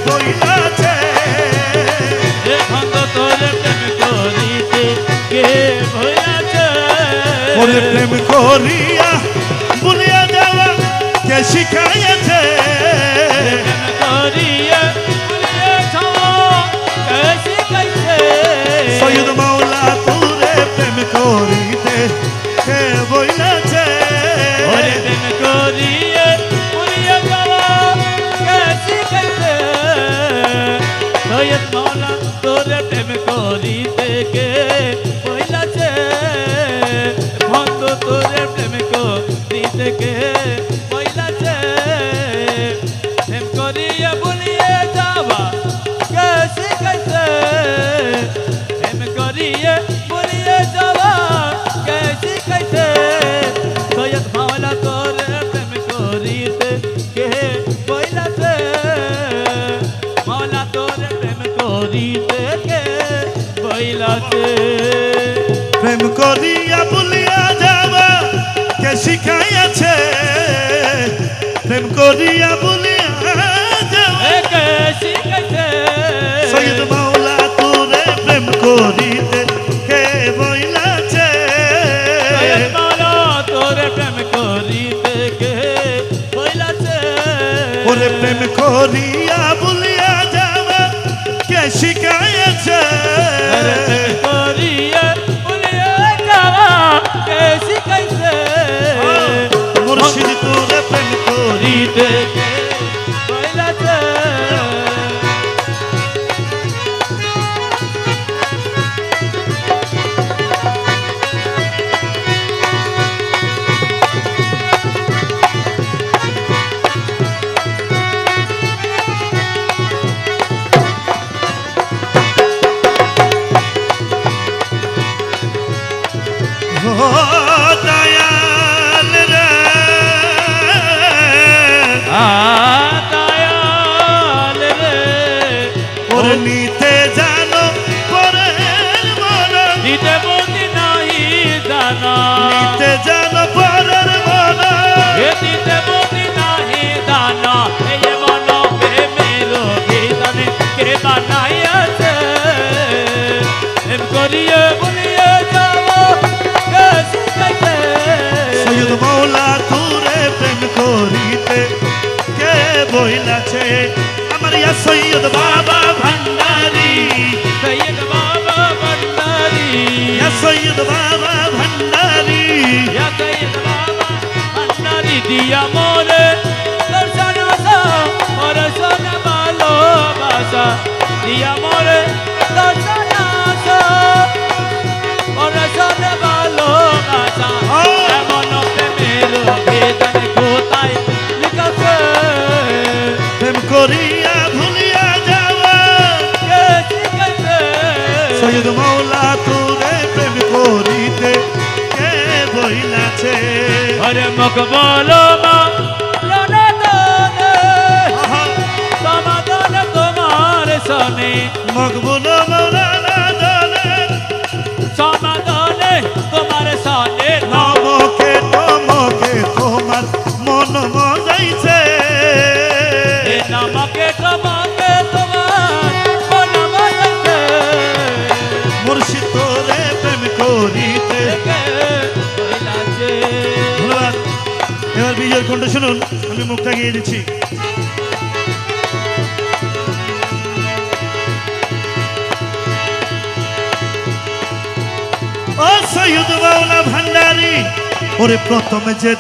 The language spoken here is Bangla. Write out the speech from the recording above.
বইলাছে ভঙ্গ তোরে প্রেম করিতে কে বইলাছে ওরে প্রেম করিয়া ভুলিয়া যাওয়া কে শিখাইয়াছে সৈয়দ মাওলা তোরে প্রেম করিতে কে বইলাছে প্রেম করিয়ে ভুলিয়া যাওয়া কে শিখাইছে সৈয়দ মাওলা তোরে প্রেম করিতে কে বইলাছে ভক্ত তোরে প্রেম করিতে কে বইলাছে প্রেম করিয়ে ভুলিয়ে যাওয়া কে শিখাইছে প্রেম করিয়ে ভুলিয়ে যাওয়া কে শিখাইছে সৈয়দ মাওলা তোরে প্রেম করিতে কে বইলাছে মাওলা তোরে প্রেম করিতে কে বইলাছে প্রেম করিয়া ভুলিয়া যাওয়া কে শিখাইয়াছে প্রেম করিয়া ভুলিয়া যাওয়া কে শিখাইছে সৈয়দ মাওলা তোরে প্রেম করিতে কে বইলাছে সৈয়দ মাওলা তোরে প্রেম করিতে কে বইলাছে ওরে প্রেম করিয়া ভুলিয়া যাওয়া কে শিখাইয়াছে প্রেম করিয়ে ভুলিয়ে যাওয়া কে শিখাইছে মুর্শিদ তোরে প্রেম করিতে কে বইলাছে ও দয়াল রে দয়াল রে ওরে নিতে জানো পরের মন দিতে বন্দি নাহি দানা নিতে জানো পরের মন এ দিতে বন্দি নাহি দানা এই মন প্রেমের গীতানে কে বানাইয়াছে এম করিয়ে বলিয়ে যাও কে শিখাইছে সৈয়দ মাওলা তোরে প্রেম করিতে কে বইলাছে আমার ইয়া সৈয়দ বাবা ভান্ডারি সৈয়দ বাবা ভণ্ডারি ইয়া সৈয়দ বাবা ভান্ডারি ইয়া সৈয়দ বাবা ভণ্ডারি দিয়া মোরে দর্শন আসা মোরে সোনা ভালোবাসা দিয়া মোরে দর্শন আসা মোরে সোনা ভালোবাসা এমন প্রেমের বেদন কোথায় লিখাছে প্রেম করিয়া ভুলিয়া যাওয়া কে শিখাইছে সৈয়দ মাওলা তোরে প্রেম করিতে কে বইলাছে আরে মুখ বলো মা লনে দনে সমাধান তোমার সনে মকবুল মৌলানা জানে সমাধানে তোমার সনে নমকে তোমার মন মজাইছে এ নামকে তোমাকে তোমার মন বাজাইছে মুর্শিদ তোরে প্রেম করিতে কে বইলাছে ধন্যবাদ। এবার বিজয়ের কণ্ঠ শুনুন, আমি মুখটা গিয়ে দিচ্ছি। ও সৈয়দ মাওলা ভান্ডারি ওরে প্রথমে যে